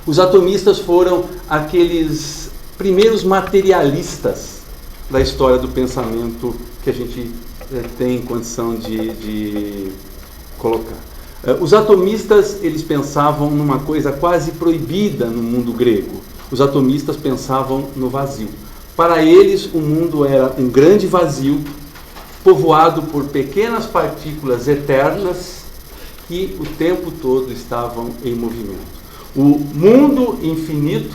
Os atomistas foram aqueles primeiros materialistas da história do pensamento que a gente tem condição de colocar. Os atomistas, eles pensavam numa coisa quase proibida no mundo grego. Os atomistas pensavam no vazio. Para eles, o mundo era um grande vazio, povoado por pequenas partículas eternas que o tempo todo estavam em movimento. O mundo infinito,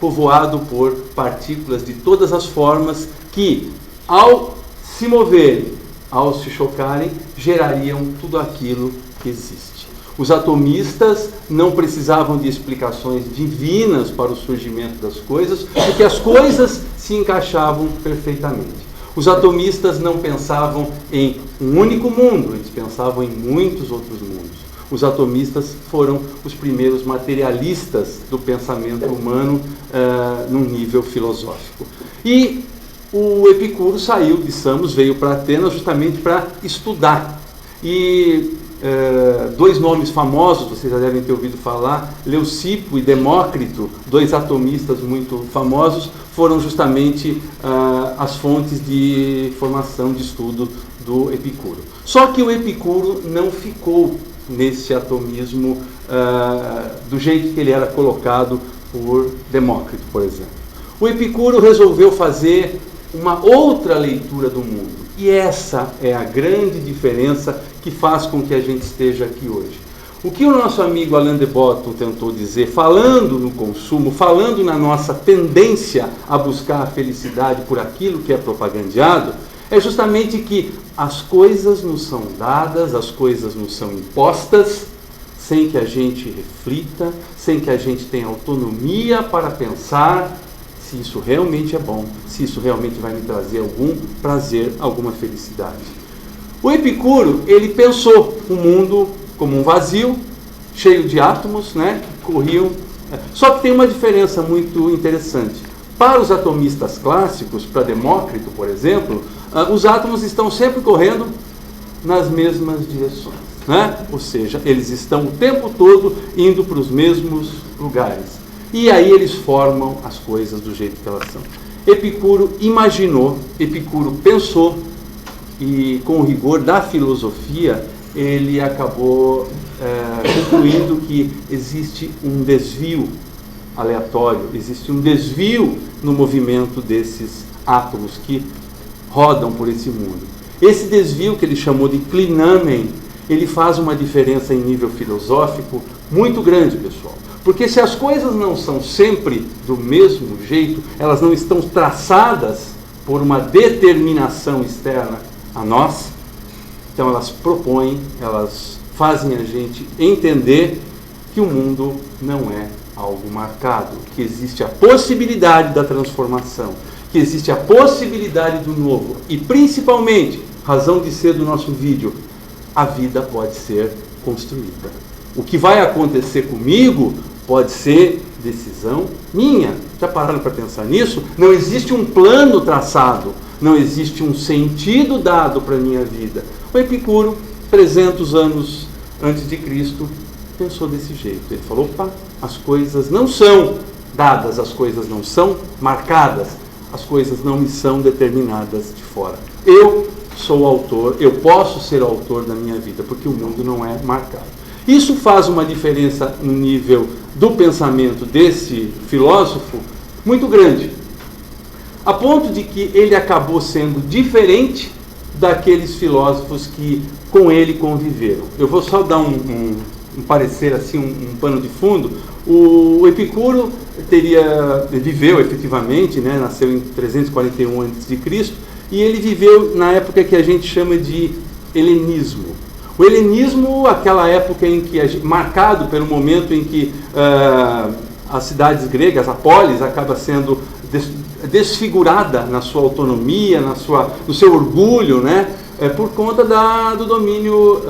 povoado por partículas de todas as formas que, ao se moverem, ao se chocarem, gerariam tudo aquilo que existe. Os atomistas não precisavam de explicações divinas para o surgimento das coisas, porque as coisas se encaixavam perfeitamente. Os atomistas não pensavam em um único mundo, eles pensavam em muitos outros mundos. Os atomistas foram os primeiros materialistas do pensamento humano num nível filosófico. E o Epicuro saiu de Samos, veio para Atenas justamente para estudar. E dois nomes famosos, vocês já devem ter ouvido falar, Leucipo e Demócrito, dois atomistas muito famosos, foram justamente as fontes de formação, de estudo do Epicuro. Só que o Epicuro não ficou nesse atomismo do jeito que ele era colocado por Demócrito, por exemplo. O Epicuro resolveu fazer uma outra leitura do mundo. E essa é a grande diferença que faz com que a gente esteja aqui hoje. O que o nosso amigo Alain de Botton tentou dizer, falando no consumo, falando na nossa tendência a buscar a felicidade por aquilo que é propagandeado, é justamente que as coisas nos são dadas, as coisas nos são impostas, sem que a gente reflita, sem que a gente tenha autonomia para pensar se isso realmente é bom, se isso realmente vai me trazer algum prazer, alguma felicidade. O Epicuro, ele pensou o mundo como um vazio, cheio de átomos, né, que corriam. Só que tem uma diferença muito interessante. Para os atomistas clássicos, para Demócrito, por exemplo, os átomos estão sempre correndo nas mesmas direções, né? Ou seja, eles estão o tempo todo indo para os mesmos lugares. E aí eles formam as coisas do jeito que elas são. Epicuro imaginou, Epicuro pensou, e com o rigor da filosofia, ele acabou concluindo que existe um desvio aleatório, existe um desvio no movimento desses átomos que rodam por esse mundo. Esse desvio, que ele chamou de clinamen, ele faz uma diferença em nível filosófico muito grande, pessoal. Porque se as coisas não são sempre do mesmo jeito, elas não estão traçadas por uma determinação externa a nós, então elas propõem, elas fazem a gente entender que o mundo não é algo marcado, que existe a possibilidade da transformação, que existe a possibilidade do novo e, principalmente, razão de ser do nosso vídeo, a vida pode ser construída. O que vai acontecer comigo pode ser decisão minha. Já pararam para pensar nisso? Não existe um plano traçado, não existe um sentido dado para a minha vida. O Epicuro, 300 anos antes de Cristo, pensou desse jeito. Ele falou, opa, as coisas não são dadas, as coisas não são marcadas, as coisas não me são determinadas de fora. Eu sou o autor, eu posso ser o autor da minha vida, porque o mundo não é marcado. Isso faz uma diferença no nível do pensamento desse filósofo muito grande, a ponto de que ele acabou sendo diferente daqueles filósofos que com ele conviveram. Eu vou só dar um parecer assim, um pano de fundo. O Epicuro viveu efetivamente, né, nasceu em 341 a.C., e ele viveu na época que a gente chama de helenismo. O helenismo, aquela época em que, marcado pelo momento em que as cidades gregas, a polis, acaba sendo desfigurada na sua autonomia, no seu orgulho, né? Por conta do domínio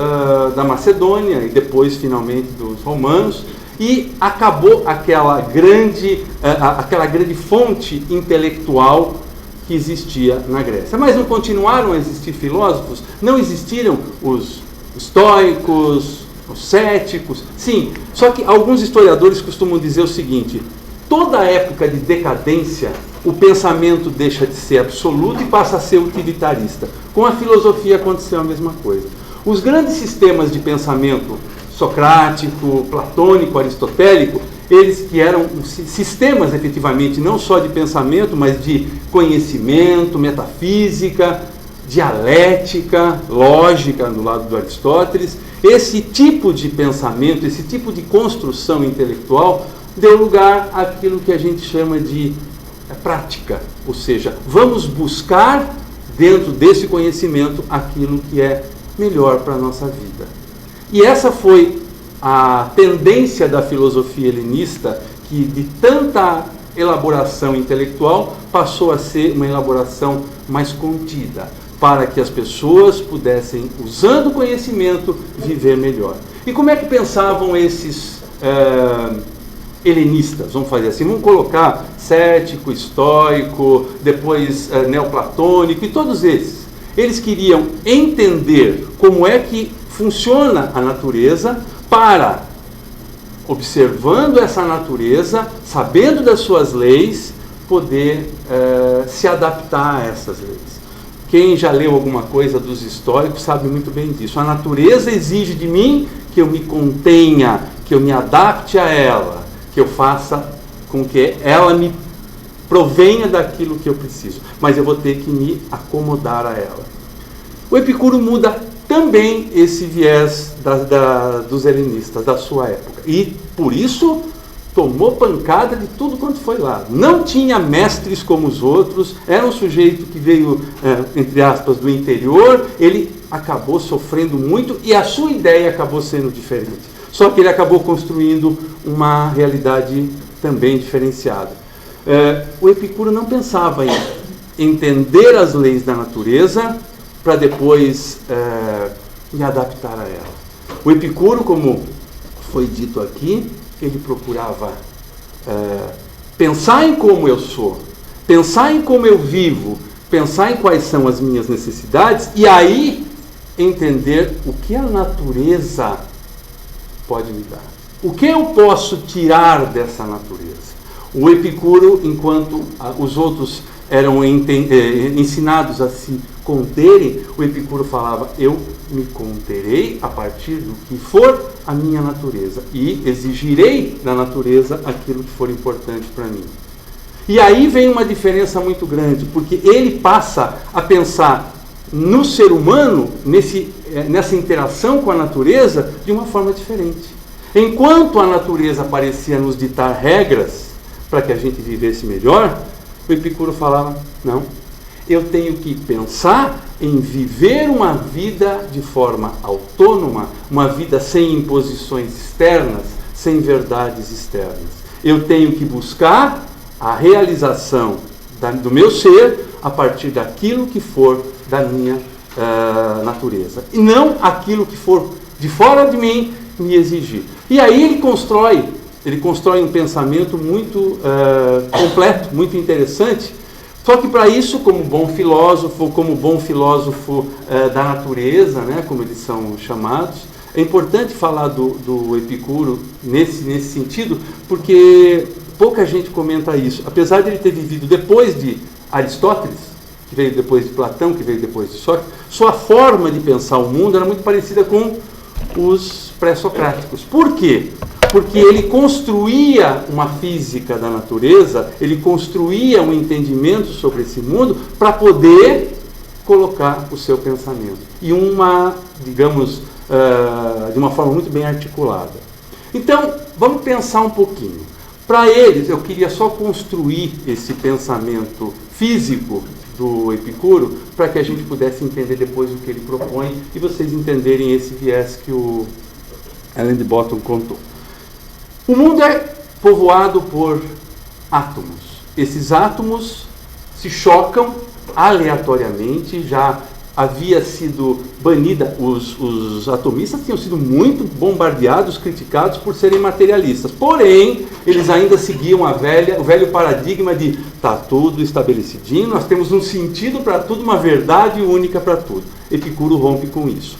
da Macedônia e depois, finalmente, dos romanos, e acabou aquela grande fonte intelectual que existia na Grécia. Mas não continuaram a existir filósofos, não existiram os estoicos, os céticos. Sim, só que alguns historiadores costumam dizer o seguinte: toda época de decadência, o pensamento deixa de ser absoluto e passa a ser utilitarista. Com a filosofia aconteceu a mesma coisa. Os grandes sistemas de pensamento socrático, platônico, aristotélico, eles que eram sistemas, efetivamente, não só de pensamento, mas de conhecimento, metafísica, dialética, lógica, no lado do Aristóteles, esse tipo de pensamento, esse tipo de construção intelectual deu lugar àquilo que a gente chama de prática, ou seja, vamos buscar dentro desse conhecimento aquilo que é melhor para a nossa vida. E essa foi a tendência da filosofia helenista, que de tanta elaboração intelectual passou a ser uma elaboração mais contida, para que as pessoas pudessem, usando o conhecimento, viver melhor. E como é que pensavam esses helenistas? Vamos fazer assim, vamos colocar cético, estoico, depois neoplatônico e todos esses. Eles queriam entender como é que funciona a natureza para, observando essa natureza, sabendo das suas leis, poder se adaptar a essas leis. Quem já leu alguma coisa dos estoicos sabe muito bem disso. A natureza exige de mim que eu me contenha, que eu me adapte a ela, que eu faça com que ela me provenha daquilo que eu preciso. Mas eu vou ter que me acomodar a ela. O Epicuro muda também esse viés dos helenistas, da sua época. E, por isso, tomou pancada de tudo quanto foi lá. Não tinha mestres como os outros, era um sujeito que veio, entre aspas, do interior, ele acabou sofrendo muito e a sua ideia acabou sendo diferente. Só que ele acabou construindo uma realidade também diferenciada. O Epicuro não pensava em entender as leis da natureza para depois me adaptar a ela. O Epicuro, como foi dito aqui, ele procurava pensar em como eu sou, pensar em como eu vivo, pensar em quais são as minhas necessidades e aí entender o que a natureza pode me dar. O que eu posso tirar dessa natureza? O Epicuro, enquanto os outros eram ensinados a se conterem, o Epicuro falava: eu me conterei a partir do que for a minha natureza e exigirei da natureza aquilo que for importante para mim. E aí vem uma diferença muito grande, porque ele passa a pensar no ser humano, nessa interação com a natureza, de uma forma diferente. Enquanto a natureza parecia nos ditar regras para que a gente vivesse melhor, o Epicuro falava: não, eu tenho que pensar em viver uma vida de forma autônoma, uma vida sem imposições externas, sem verdades externas. Eu tenho que buscar a realização do meu ser a partir daquilo que for da minha natureza, e não aquilo que for de fora de mim me exigir. E aí ele constrói um pensamento muito completo, muito interessante. Só que para isso, como bom filósofo da natureza, né, como eles são chamados, é importante falar do Epicuro nesse sentido, porque pouca gente comenta isso. Apesar de ele ter vivido depois de Aristóteles, que veio depois de Platão, que veio depois de Sócrates, sua forma de pensar o mundo era muito parecida com os pré-socráticos. Por quê? Porque ele construía uma física da natureza, ele construía um entendimento sobre esse mundo para poder colocar o seu pensamento. E digamos, de uma forma muito bem articulada. Então, vamos pensar um pouquinho. Para eles, eu queria só construir esse pensamento físico do Epicuro para que a gente pudesse entender depois o que ele propõe e vocês entenderem esse viés que o Alain de Botton contou. O mundo é povoado por átomos. Esses átomos se chocam aleatoriamente, já havia sido banida, os atomistas tinham sido muito bombardeados, criticados por serem materialistas. Porém, eles ainda seguiam o velho paradigma de está tudo estabelecidinho, nós temos um sentido para tudo, uma verdade única para tudo. Epicuro rompe com isso.